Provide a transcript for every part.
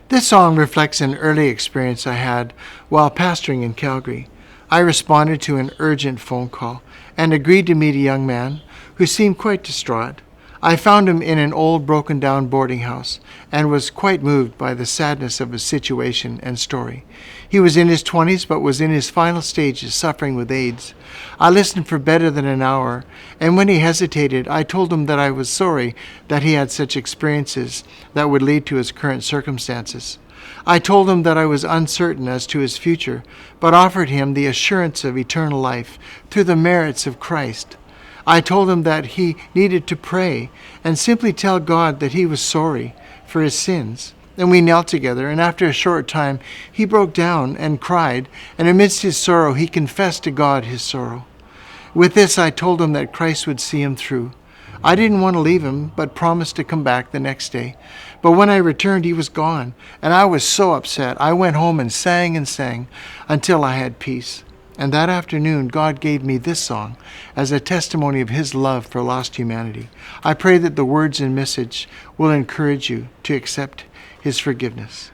This song reflects an early experience I had while pastoring in Calgary. I responded to an urgent phone call and agreed to meet a young man who seemed quite distraught. I found him in an old broken down boarding house and was quite moved by the sadness of his situation and story. He was in his 20s but was in his final stages suffering with AIDS. I listened for better than an hour, and when he hesitated, I told him that I was sorry that he had such experiences that would lead to his current circumstances. I told him that I was uncertain as to his future, but offered him the assurance of eternal life through the merits of Christ. I told him that he needed to pray and simply tell God that he was sorry for his sins. And we knelt together, and after a short time, he broke down and cried, and amidst his sorrow, he confessed to God his sorrow. With this, I told him that Christ would see him through. I didn't want to leave him, but promised to come back the next day. But when I returned, he was gone, and I was so upset. I went home and sang until I had peace. And that afternoon, God gave me this song as a testimony of his love for lost humanity. I pray that the words and message will encourage you to accept his forgiveness.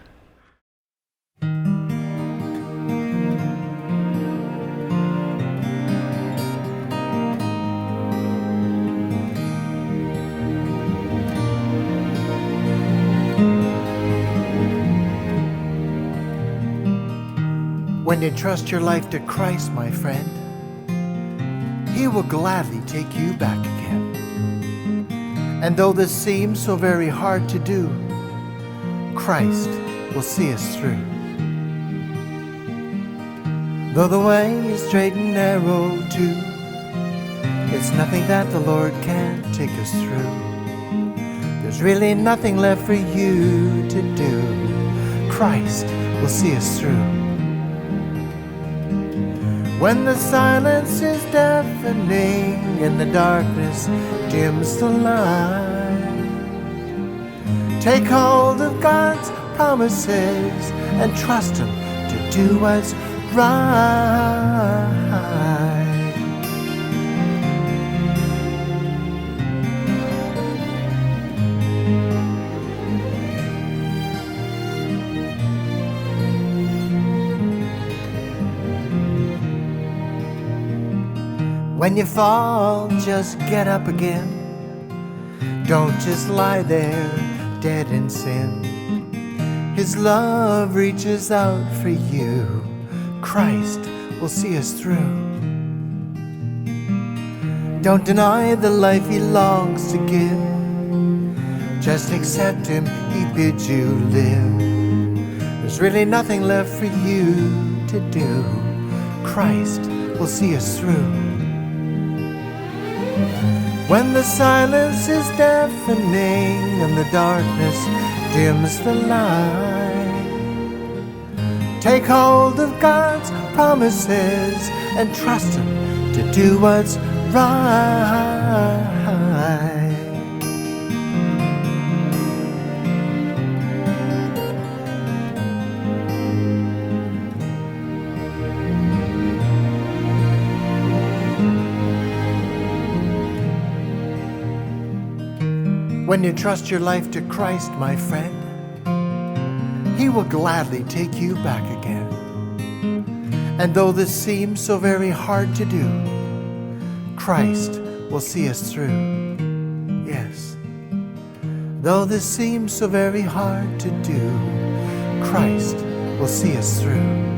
When you trust your life to Christ, my friend, he will gladly take you back again. And though this seems so very hard to do, Christ will see us through. Though the way is straight and narrow too, it's nothing that the Lord can't take us through. There's really nothing left for you to do. Christ will see us through. When the silence is deafening and the darkness dims the light, take hold of God's promises and trust him to do what's right. When you fall, just get up again. Don't just lie there, dead in sin. His love reaches out for you. Christ will see us through. Don't deny the life he longs to give. Just accept him, he bids you live. There's really nothing left for you to do. Christ will see us through. When the silence is deafening and the darkness dims the light, take hold of God's promises and trust him to do what's right. When you trust your life to Christ, my friend, he will gladly take you back again. And though this seems so very hard to do, Christ will see us through. Yes. Though this seems so very hard to do, Christ will see us through.